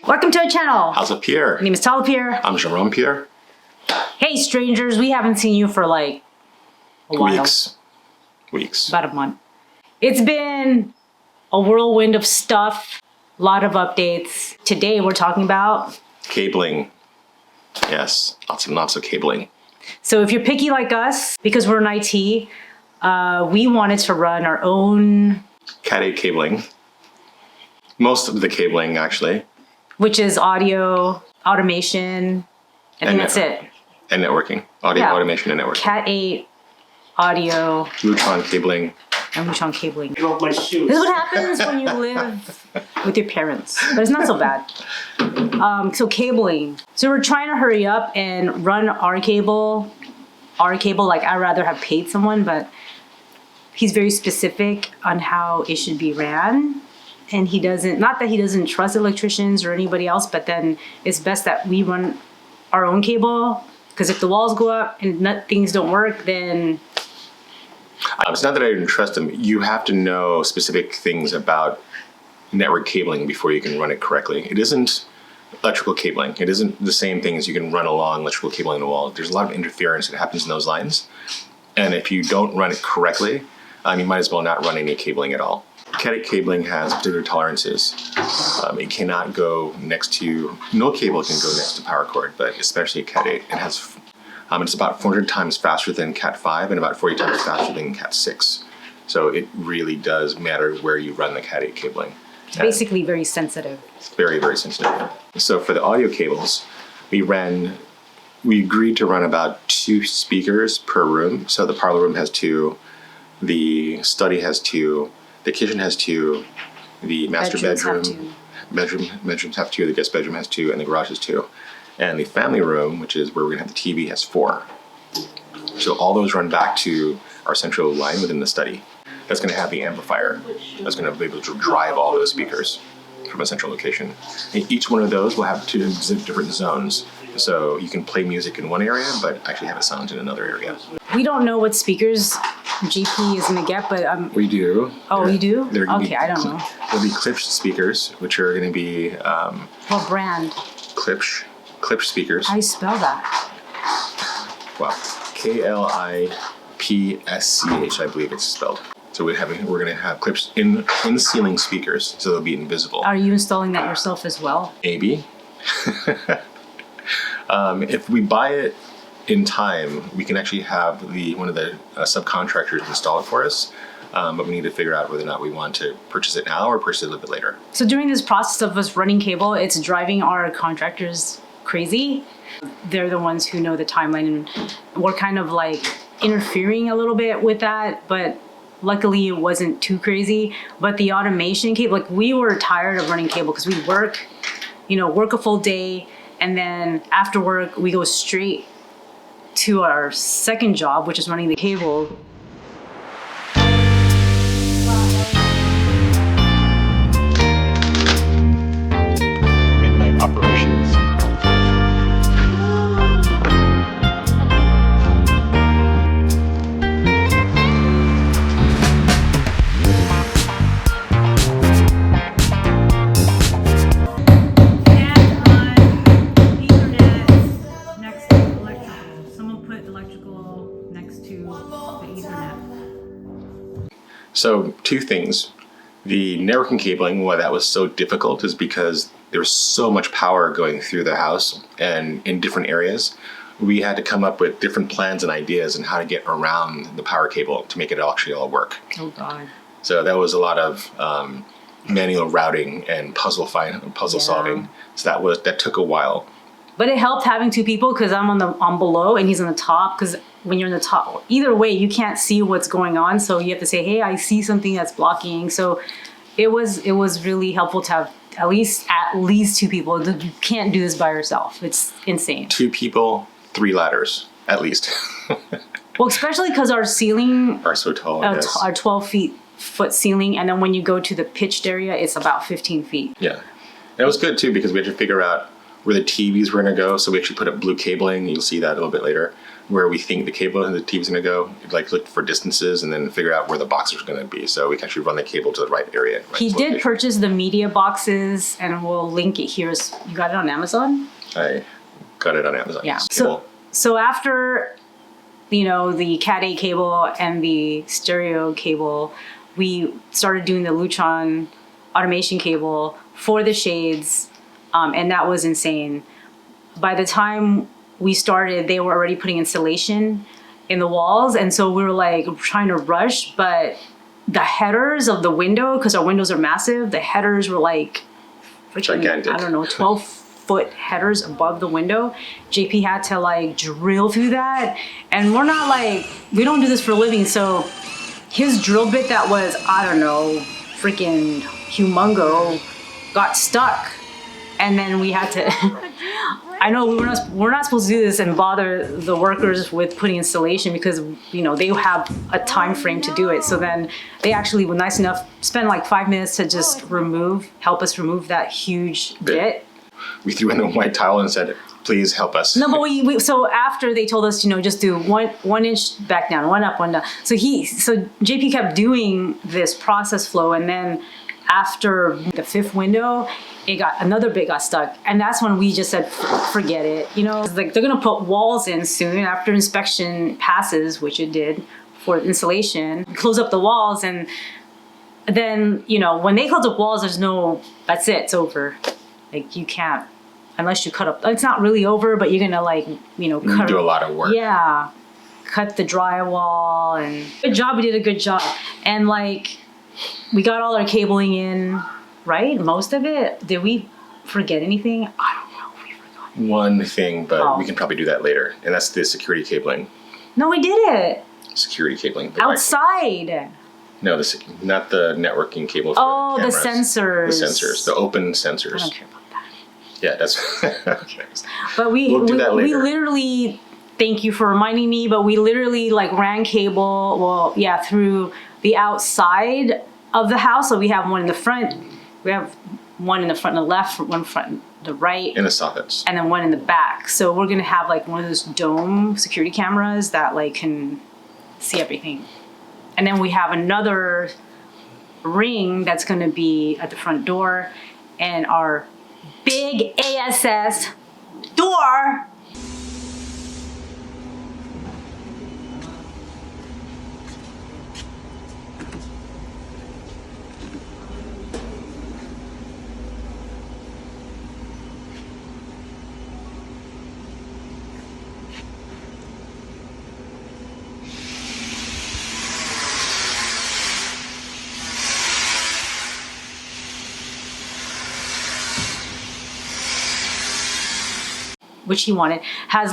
Welcome to our channel. How's it, Pierre? My name is Tala Pierre. I'm Jerome Pierre. Hey strangers, we haven't seen you for like a while. Weeks. About a month. It's been a whirlwind of stuff, a lot of updates. Today we're talking about cabling. Yes, lots and lots of cabling. So if you're picky like us, because we're in IT, we wanted to run our own Cat 8 cabling. Most of the cabling, actually. Which is audio, automation. I think that's it. And networking. Audio, automation, and networking. Cat 8, audio. Lutron cabling. And Lutron cabling. Drove my shoes. This is what happens when you live with your parents. But it's not so bad. So cabling. So we're trying to hurry up and run our cable. Like I'd rather have paid someone, but he's very specific on how it should be ran. And he doesn't, not that he doesn't trust electricians or anybody else, but then it's best that we run our own cable. Because if the walls go up and things don't work, then... It's not that I didn't trust him. You have to know specific things about network cabling before you can run it correctly. It isn't electrical cabling. It isn't the same thing as you can run along electrical cabling in the wall. There's a lot of interference that happens in those lines. And if you don't run it correctly, you might as well not run any cabling at all. Cat 8 cabling has particular tolerances. It cannot go next to, no cable can go next to power cord, but especially Cat 8. It has, it's about 400 times faster than Cat 5 and about 40 times faster than Cat 6. So it really does matter where you run the Cat 8 cabling. It's basically very sensitive. It's very, very sensitive. So for the audio cables, we agreed to run about 2 speakers per room. So the parlor room has 2, the study has 2, the kitchen has 2, the master bedrooms have 2, the guest bedroom has 2, and the garage has 2. And the family room, which is where we're gonna have the TV, has 4. So all those run back to our central line within the study. That's gonna have the amplifier. That's gonna be able to drive all those speakers from a central location. And each one of those will have 2 different zones. So you can play music in one area, but actually have it sound in another area. We don't know what speakers GP is gonna get, but we do. Oh, you do? Okay, I don't know. There'll be Klipsch speakers, which are going to be what brand? Klipsch speakers. How do you spell that? Well, Klipsch, I believe it's spelled. So we're going to have Klipsch in ceiling speakers, so they'll be invisible. Are you installing that yourself as well? Maybe. If we buy it in time, we can actually have one of the subcontractors install it for us, but we need to figure out whether or not we want to purchase it now or purchase it a little bit later. So during this process of us running cable, it's driving our contractors crazy. They're the ones who know the timeline, and we're kind of like interfering a little bit with that, but luckily it wasn't too crazy. But the automation cable, like we were tired of running cable because we work a full day, and then after work we go straight to our second job, which is running the cable. Midnight operations. So 2 things. The networking cabling, why that was so difficult is because there was so much power going through the house and in different areas. We had to come up with different plans and ideas on how to get around the power cable to make it actually all work. Oh God. So that was a lot of manual routing and puzzle solving. So that took a while. But it helped having 2 people because I'm below and he's on the top, because when you're in the top, either way, you can't see what's going on. So you have to say, hey, I see something that's blocking. So it was really helpful to have at least 2 people. You can't do this by yourself. It's insane. 2 people, 3 ladders, at least. Well, especially because our ceiling are so tall. Our 12 foot ceiling. And then when you go to the pitched area, it's about 15 feet. Yeah. And it was good too, because we had to figure out where the TVs were going to go. So we actually put up blue cabling. You'll see that a little bit later. where we think the cable and the TV is going to go, like look for distances and then figure out where the boxes are going to be. So we can actually run the cable to the right area. Right He did location. purchase the media boxes, and we'll link it here. You got it on Amazon? I got it on Amazon. Yeah. Cable. So after, the Cat A cable and the stereo cable, we started doing the Lutron automation cable for the shades, and that was insane. By the time we started, they were already putting insulation in the walls, and so we were like trying to rush, but the headers of the window, because our windows are massive, the headers were like freaking, Gigantic. I don't know, 12-foot headers above the window. JP had to like drill through that, and we're not like, we don't do this for a living, so his drill bit that was, I don't know, freaking humongo, got stuck, and then we had to I know we're not supposed to do this and bother the workers with putting installation, because they have a time frame to do it. So then they actually were nice enough, spend like 5 minutes to just help us remove that huge bit. We threw in the white towel and said, please help us. No, but so after they told us, just do one inch back down, one up, one down. So JP kept doing this process flow, and then after the 5th window, another bit got stuck, and that's when we just said, forget it. Like they're gonna put walls in soon after inspection passes, which it did for installation. Close up the walls, and then when they close up walls, that's it. It's over. Like you can't, unless you cut up. It's not really over, but you're gonna cut. Do a lot of work. Yeah, cut the drywall, and good job. We did a good job, and we got all our cabling in. Right? Most of it. Did we forget anything? I don't know if we forgot. One thing, but we can probably do that later. And that's the security cabling. No, we did it. Security cabling. Outside. No, not the networking cable for Oh, the cameras. sensors. The sensors. The open sensors. I don't care about that. Yeah, that's... okay. But We'll do that we later. literally, thank you for reminding me, but we literally ran cable, through the outside of the house. So we have one in the front. We have one in the front and the left, one front and the right. In the soffits. And then one in the back. So we're gonna have one of those dome security cameras that can see everything. And then we have another ring that's gonna be at the front door, and our big ASS door. Which he wanted, has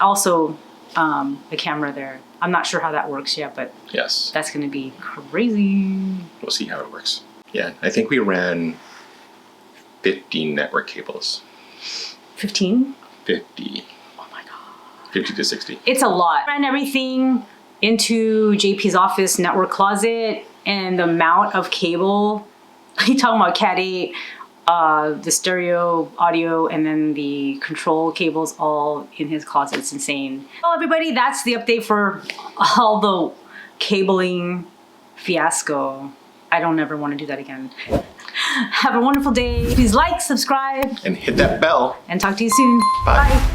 also a camera there. I'm not sure how that works yet, but Yes. that's gonna be crazy. We'll see how it works. Yeah, I think we ran 50 network cables. 15? 50. Oh my God. 50 to 60. It's a lot. Ran everything into JP's office network closet, and the amount of cable, you talking about Cat 8, the stereo audio, and then the control cables all in his closet. It's insane. Well, everybody, that's the update for all the cabling fiasco. I don't ever want to do that again. Have a wonderful day. Please like, subscribe, And hit that bell. and talk to you soon. Bye. Bye.